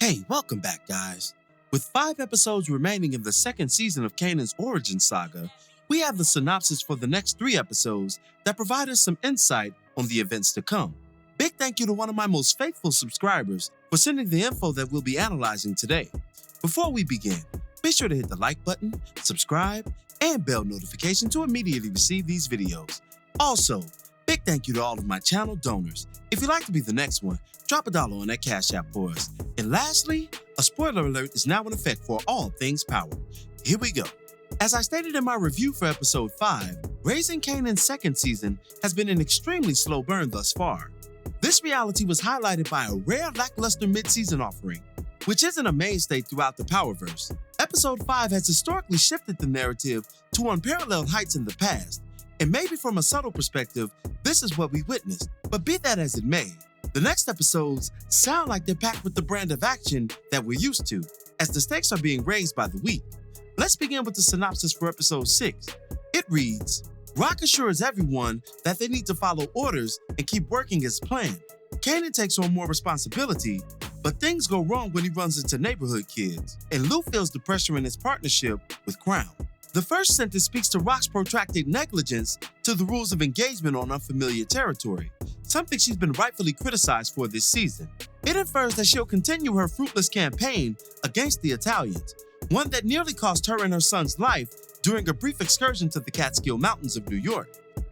Hey, welcome back, guys. With 5 episodes remaining in the second season of Kanan's origin saga, we have the synopsis for the next 3 episodes that provide us some insight on the events to come. Big thank you to one of my most faithful subscribers for sending the info that we'll be analyzing today. Before we begin, be sure to hit the like button, subscribe, and bell notification to immediately receive these videos. Also, big thank you to all of my channel donors. If you'd like to be the next one, drop $1 on that Cash App for us. And lastly, a spoiler alert is now in effect for all things Power. Here we go. As I stated in my review for episode 5, Raising Kanan's second season has been an extremely slow burn thus far. This reality was highlighted by a rare lackluster mid-season offering, which isn't a mainstay throughout the Powerverse. Episode 5 has historically shifted the narrative to unparalleled heights in the past, and maybe from a subtle perspective, this is what we witnessed. But be that as it may, the next episodes sound like they're packed with the brand of action that we're used to, as the stakes are being raised by the week. Let's begin with the synopsis for episode 6. It reads, Rock assures everyone that they need to follow orders and keep working as planned. Kanan takes on more responsibility, but things go wrong when he runs into neighborhood kids, and Lou feels the pressure in his partnership with Crown. The first sentence speaks to Rock's protracted negligence to the rules of engagement on unfamiliar territory, something she's been rightfully criticized for this season. It infers that she'll continue her fruitless campaign against the Italians, one that nearly cost her and her son's life during a brief excursion to the Catskill Mountains of New York.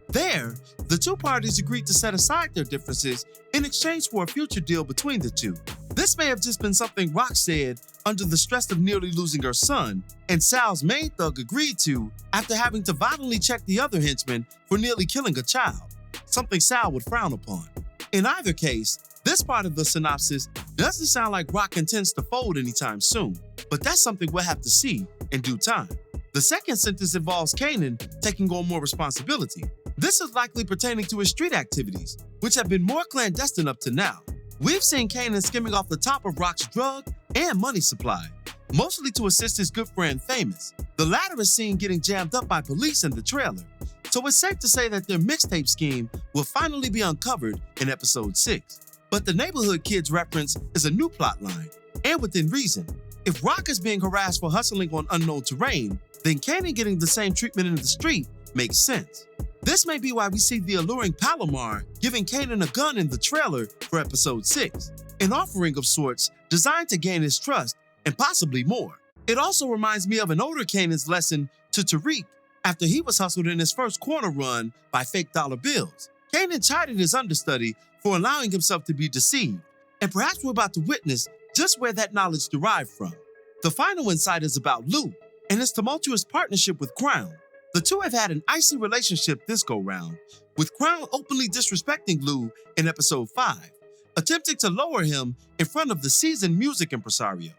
There, the two parties agreed to set aside their differences in exchange for a future deal between the two. This may have just been something Rock said under the stress of nearly losing her son, and Sal's main thug agreed to after having to violently check the other henchman for nearly killing a child, something Sal would frown upon. In either case, this part of the synopsis doesn't sound like Rock intends to fold anytime soon, but that's something we'll have to see in due time. The second sentence involves Kanan taking on more responsibility. This is likely pertaining to his street activities, which have been more clandestine up to now. We've seen Kanan skimming off the top of Rock's drug and money supply, mostly to assist his good friend Famous. The latter is seen getting jammed up by police in the trailer, so it's safe to say that their mixtape scheme will finally be uncovered in episode 6. But the neighborhood kids reference is a new plotline, and within reason. If Rock is being harassed for hustling on unknown terrain, then Kanan getting the same treatment in the street makes sense. This may be why we see the alluring Palomar giving Kanan a gun in the trailer for episode 6, an offering of sorts designed to gain his trust and possibly more. It also reminds me of an older Kanan's lesson to Tariq after he was hustled in his first corner run by fake dollar bills. Kanan chided his understudy for allowing himself to be deceived, and perhaps we're about to witness just where that knowledge derived from. The final insight is about Lou and his tumultuous partnership with Crown. The two have had an icy relationship this go-round, with Crown openly disrespecting Lou in episode 5, attempting to lower him in front of the seasoned music impresario.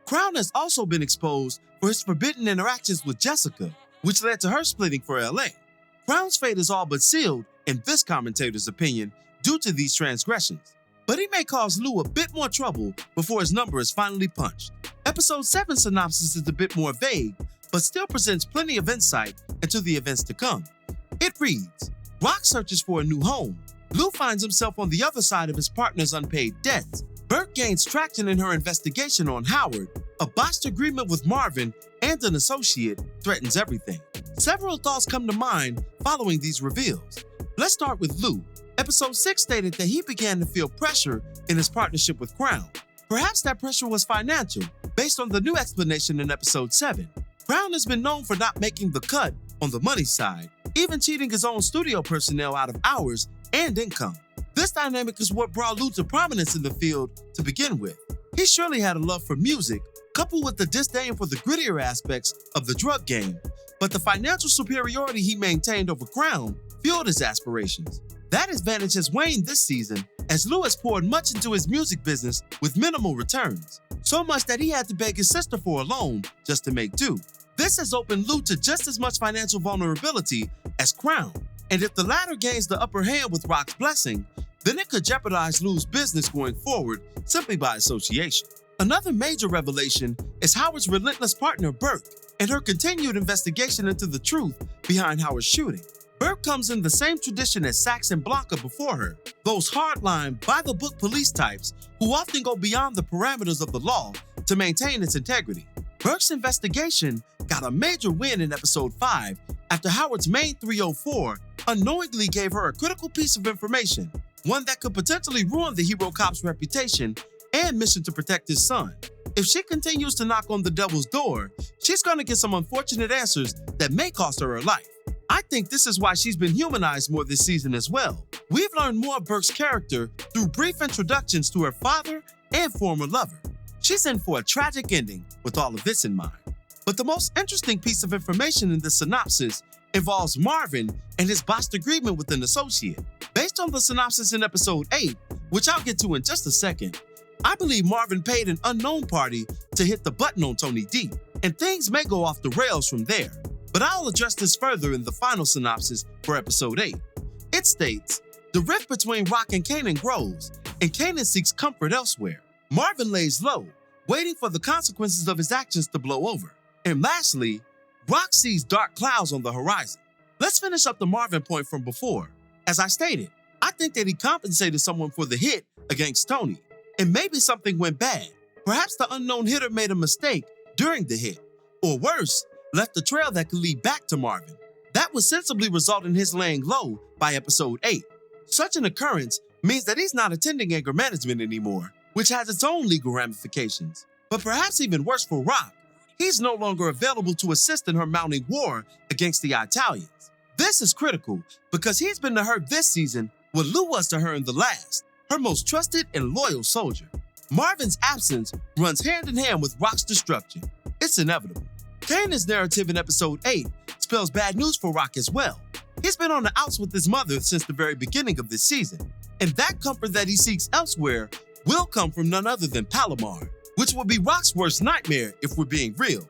Crown has also been exposed for his forbidden interactions with Jessica, which led to her splitting for LA. Crown's fate is all but sealed, in this commentator's opinion, due to these transgressions, but he may cause Lou a bit more trouble before his number is finally punched. Episode 7 synopsis is a bit more vague, but still presents plenty of insight into the events to come. It reads, Rock searches for a new home. Lou finds himself on the other side of his partner's unpaid debts. Burke gains traction in her investigation on Howard. A botched agreement with Marvin and an associate threatens everything. Several thoughts come to mind following these reveals. Let's start with Lou. Episode 6 stated that he began to feel pressure in his partnership with Crown. Perhaps that pressure was financial, based on the new explanation in episode 7. Crown has been known for not making the cut on the money side, even cheating his own studio personnel out of hours and income. This dynamic is what brought Lou to prominence in the field to begin with. He surely had a love for music, coupled with the disdain for the grittier aspects of the drug game, but the financial superiority he maintained over Crown fueled his aspirations. That advantage has waned this season, as Lou has poured much into his music business with minimal returns, so much that he had to beg his sister for a loan just to make do. This has opened Lou to just as much financial vulnerability as Crown, and if the latter gains the upper hand with Rock's blessing, then it could jeopardize Lou's business going forward simply by association. Another major revelation is Howard's relentless partner Burke and her continued investigation into the truth behind Howard's shooting. Burke comes in the same tradition as Sax and Blanca before her, those hardline, by-the-book police types who often go beyond the parameters of the law to maintain its integrity. Burke's investigation got a major win in episode 5 after Howard's main 304 unknowingly gave her a critical piece of information, one that could potentially ruin the hero cop's reputation and mission to protect his son. If she continues to knock on the devil's door, she's going to get some unfortunate answers that may cost her her life. I think this is why she's been humanized more this season as well. We've learned more of Burke's character through brief introductions to her father and former lover. She's in for a tragic ending with all of this in mind. But the most interesting piece of information in the synopsis involves Marvin and his botched agreement with an associate. Based on the synopsis in episode 8, which I'll get to in just a second, I believe Marvin paid an unknown party to hit the button on Tony D, and things may go off the rails from there. But I'll address this further in the final synopsis for episode 8. It states, the rift between Rock and Kanan grows, and Kanan seeks comfort elsewhere. Marvin lays low, waiting for the consequences of his actions to blow over. And lastly, Rock sees dark clouds on the horizon. Let's finish up the Marvin point from before. As I stated, I think that he compensated someone for the hit against Tony, and maybe something went bad. Perhaps the unknown hitter made a mistake during the hit, or worse, left a trail that could lead back to Marvin. That would sensibly result in his laying low by episode 8. Such an occurrence means that he's not attending anger management anymore, which has its own legal ramifications. But perhaps even worse for Rock, he's no longer available to assist in her mounting war against the Italians. This is critical because he's been to her this season what Lou was to her in the last, her most trusted and loyal soldier. Marvin's absence runs hand in hand with Rock's destruction. It's inevitable. Kanan's narrative in episode 8 spells bad news for Rock as well. He's been on the outs with his mother since the very beginning of this season, and that comfort that he seeks elsewhere will come from none other than Palomar, which will be Rock's worst nightmare if we're being real.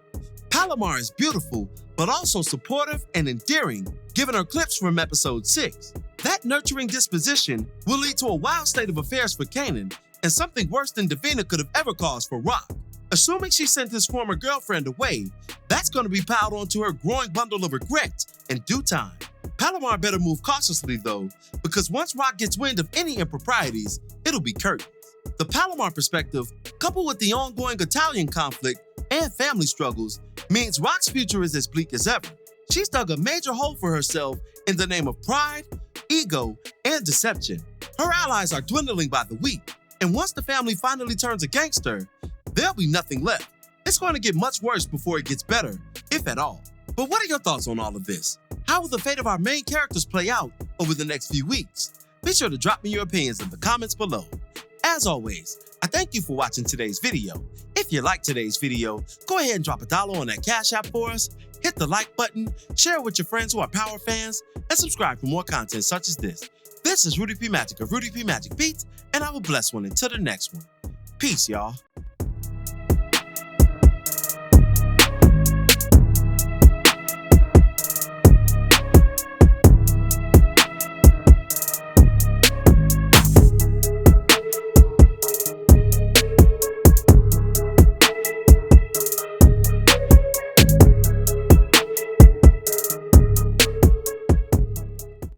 Palomar is beautiful, but also supportive and endearing, given her clips from episode 6. That nurturing disposition will lead to a wild state of affairs for Kanan, and something worse than Davina could have ever caused for Rock. Assuming she sent his former girlfriend away, that's going to be piled onto her growing bundle of regrets in due time. Palomar better move cautiously though, because once Rock gets wind of any improprieties, it'll be curtains. The Palomar perspective, coupled with the ongoing Italian conflict and family struggles, means Rock's future is as bleak as ever. She's dug a major hole for herself in the name of pride, ego, and deception. Her allies are dwindling by the week, and once the family finally turns against her, there'll be nothing left. It's going to get much worse before it gets better, if at all. But what are your thoughts on all of this? How will the fate of our main characters play out over the next few weeks? Be sure to drop me your opinions in the comments below. As always, I thank you for watching today's video. If you liked today's video, go ahead and drop $1 on that Cash App for us, hit the like button, share it with your friends who are Power fans, and subscribe for more content such as this. This is Rudy P. Magic of Rudy P. Magic Beats, and have a blessed one until the next one. Peace, y'all.